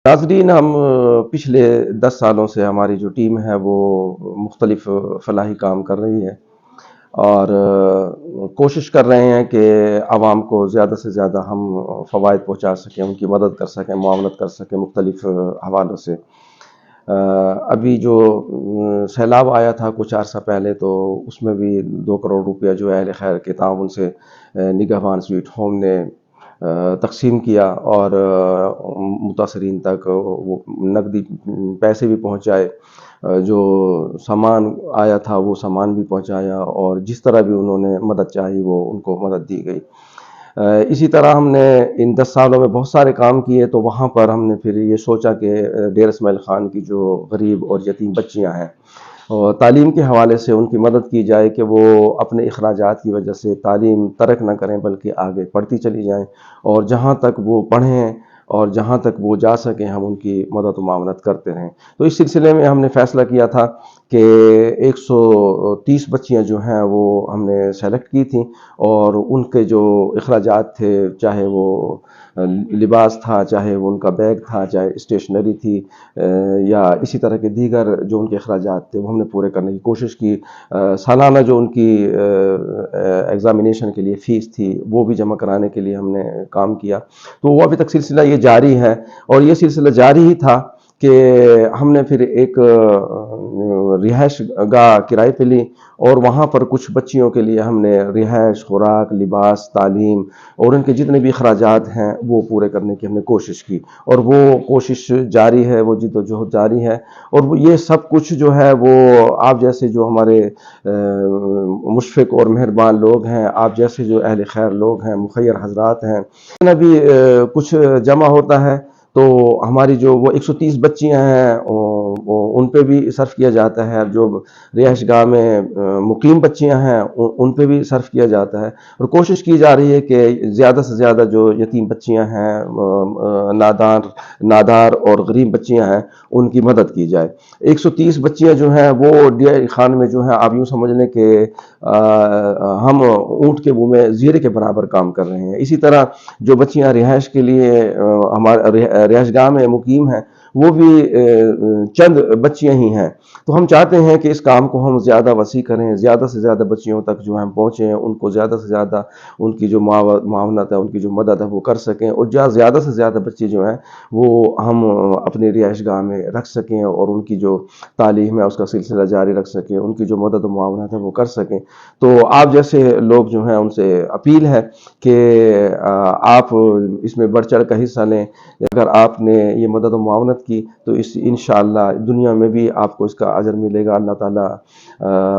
ناظرین، ہم پچھلے 10 سالوں سے ہماری جو ٹیم ہے وہ مختلف فلاحی کام کر رہی ہے، اور کوشش کر رہے ہیں کہ عوام کو زیادہ سے زیادہ ہم فوائد پہنچا سکیں، ان کی مدد کر سکیں، معاونت کر سکیں مختلف حوالوں سے۔ ابھی جو سیلاب آیا تھا کچھ عرصہ پہلے، تو اس میں بھی 2 کروڑ روپیہ جو اہل خیر کے تعاون سے نگہبان سویٹ ہوم نے تقسیم کیا، اور متاثرین تک وہ نقدی پیسے بھی پہنچائے، جو سامان آیا تھا وہ سامان بھی پہنچایا، اور جس طرح بھی انہوں نے مدد چاہی وہ ان کو مدد دی گئی۔ اسی طرح ہم نے ان 10 سالوں میں بہت سارے کام کیے، تو وہاں پر ہم نے پھر یہ سوچا کہ ڈیرہ اسماعیل خان کی جو غریب اور یتیم بچیاں ہیں، اور تعلیم کے حوالے سے ان کی مدد کی جائے کہ وہ اپنے اخراجات کی وجہ سے تعلیم ترک نہ کریں بلکہ آگے پڑھتی چلی جائیں، اور جہاں تک وہ پڑھیں اور جہاں تک وہ جا سکیں ہم ان کی مدد و معاونت کرتے رہیں۔ تو اس سلسلے میں ہم نے فیصلہ کیا تھا کہ 130 بچیاں جو ہیں وہ ہم نے سیلیکٹ کی تھیں، اور ان کے جو اخراجات تھے، چاہے وہ لباس تھا، چاہے وہ ان کا بیگ تھا، چاہے اسٹیشنری تھی، یا اسی طرح کے دیگر جو ان کے اخراجات تھے، وہ ہم نے پورے کرنے کی کوشش کی۔ سالانہ جو ان کی ایگزامینیشن کے لیے فیس تھی وہ بھی جمع کرانے کے لیے ہم نے کام کیا۔ تو وہ ابھی تک سلسلہ یہ جاری ہے، اور یہ سلسلہ جاری ہی تھا کہ ہم نے پھر ایک رہائش گاہ کرائے پہ لی، اور وہاں پر کچھ بچیوں کے لیے ہم نے رہائش، خوراک، لباس، تعلیم اور ان کے جتنے بھی اخراجات ہیں وہ پورے کرنے کی ہم نے کوشش کی، اور وہ کوشش جاری ہے، وہ جد و جہد جاری ہے۔ اور یہ سب کچھ جو ہے وہ آپ جیسے جو ہمارے مشفق اور مہربان لوگ ہیں، آپ جیسے جو اہل خیر لوگ ہیں، مخیر حضرات ہیں، بھی کچھ جمع ہوتا ہے، تو ہماری جو وہ 130 بچیاں ہیں ان پہ بھی صرف کیا جاتا ہے، جو رہائش گاہ میں مقیم بچیاں ہیں ان پہ بھی صرف کیا جاتا ہے، اور کوشش کی جا رہی ہے کہ زیادہ سے زیادہ جو یتیم بچیاں ہیں، نادار اور غریب بچیاں ہیں، ان کی مدد کی جائے۔ 130 بچیاں جو ہیں وہ ڈیرہ خان میں جو ہیں آپ یوں سمجھ لیں کہ ہم اونٹ کے منہ میں زیرے کے برابر کام کر رہے ہیں۔ اسی طرح جو بچیاں رہائش کے لیے ہمارے رہائش گاہ میں مقیم ہیں، وہ بھی چند بچیاں ہی ہیں۔ تو ہم چاہتے ہیں کہ اس کام کو ہم زیادہ وسیع کریں، زیادہ سے زیادہ بچیوں تک جو ہم پہنچیں، ان کو زیادہ سے زیادہ ان کی جو معاونت ہے، ان کی جو مدد ہے وہ کر سکیں، اور زیادہ سے زیادہ بچے جو ہیں وہ ہم اپنے رہائش گاہ میں رکھ سکیں، اور ان کی جو تعلیم ہے اس کا سلسلہ جاری رکھ سکیں، ان کی جو مدد و معاونت ہے وہ کر سکیں۔ تو آپ جیسے لوگ جو ہیں ان سے اپیل ہے کہ آپ اس میں بڑھ چڑھ کر حصہ لیں۔ اگر آپ نے یہ مدد و معاونت کی تو انشاءاللہ دنیا میں بھی آپ کو اس کا اجر ملے گا۔ اللہ تعالیٰ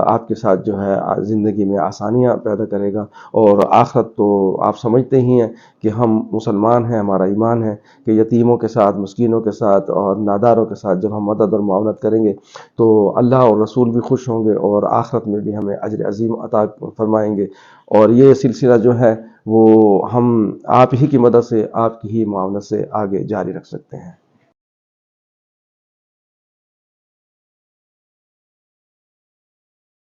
آپ کے ساتھ جو ہے زندگی میں آسانیاں پیدا کرے گا، اور آخرت تو آپ سمجھتے ہی ہیں کہ ہم مسلمان ہیں، ہمارا ایمان ہے کہ یتیموں کے ساتھ، مسکینوں کے ساتھ اور ناداروں کے ساتھ جب ہم مدد اور معاونت کریں گے تو اللہ اور رسول بھی خوش ہوں گے، اور آخرت میں بھی ہمیں اجر عظیم عطا فرمائیں گے۔ اور یہ سلسلہ جو ہے وہ ہم آپ ہی کی مدد سے، آپ کی ہی معاونت سے آگے جاری رکھ سکتے ہیں۔